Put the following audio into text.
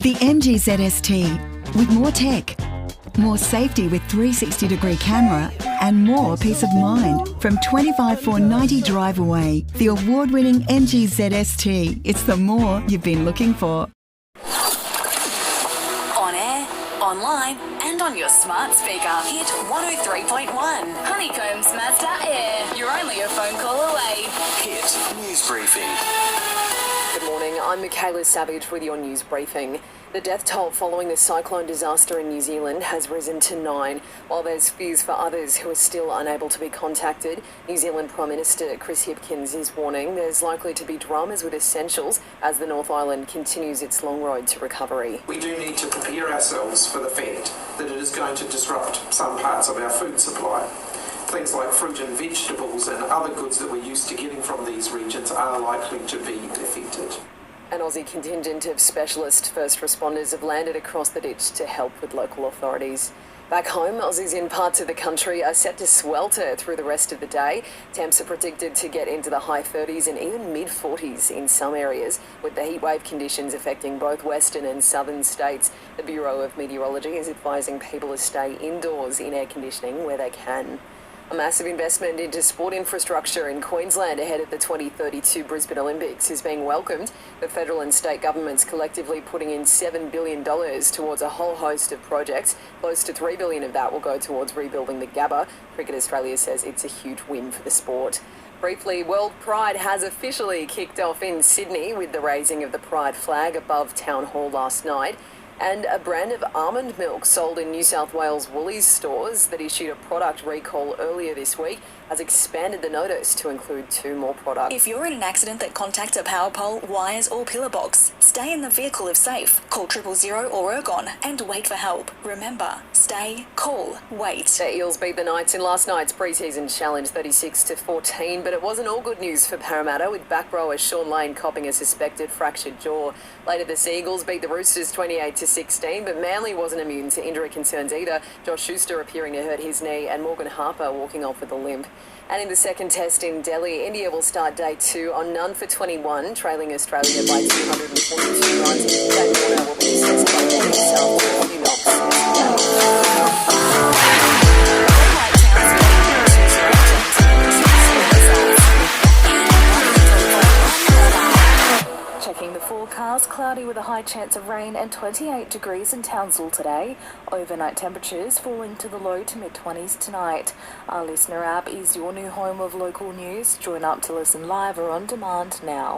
The MG ZST, with more tech, more safety with 360-degree camera, and more peace of mind. From 25,490 drive away, the award-winning MG ZST. It's the more you've been looking for. On air, online, and on your smart speaker. Hit 103.1. Honeycombs Mazda Air. You're only a phone call away. Hit News Briefing. Good morning, I'm Mikayla Savage with your news briefing. The death toll following the cyclone disaster in New Zealand has risen to 9, while there's fears for others who are still unable to be contacted. New Zealand Prime Minister Chris Hipkins is warning there's likely to be dramas with essentials as the North Island continues its long road to recovery. We do need to prepare ourselves for the fact that it is going to disrupt some parts of our food supply. Things like fruit and vegetables and other goods that we're used to getting from these regions are likely to be affected. An Aussie contingent of specialist first responders have landed across the ditch to help with local authorities. Back home, Aussies in parts of the country are set to swelter through the rest of the day. Temps are predicted to get into the high 30s and even mid-40s in some areas, with the heatwave conditions affecting both western and southern states. The Bureau of Meteorology is advising people to stay indoors in air conditioning where they can. A massive investment into sport infrastructure in Queensland ahead of the 2032 Brisbane Olympics is being welcomed. The federal and state governments collectively putting in $7 billion towards a whole host of projects. Close to $3 billion of that will go towards rebuilding the Gabba. Cricket Australia says it's a huge win for the sport. Briefly, World Pride has officially kicked off in Sydney with the raising of the Pride flag above Town Hall last night. And a brand of almond milk sold in New South Wales Woolies stores that issued a product recall earlier this week has expanded the notice to include 2 more products. If you're in an accident that contacts a power pole, wires or pillar box, stay in the vehicle if safe. Call 000 or Ergon and wait for help. Remember, stay, call, wait. The Eels beat the Knights in last night's pre-season challenge 36-14, but it wasn't all good news for Parramatta, with back rower Sean Lane copping a suspected fractured jaw. Later, the Seagulls beat the Roosters 28-16, but Manly wasn't immune to injury concerns either. Josh Schuster appearing to hurt his knee and Morgan Harper walking off with a limp. And in the second test in Delhi, India will start day 2 on none for 21, trailing Australia by 242 runs. Dave Warner will be assessed by Danny South and New Checking the forecast, cloudy with a high chance of rain and 28 degrees in Townsville today. Overnight temperatures falling to the low to mid-20s tonight. Our listener app is your new home of local news. Join up to listen live or on demand now.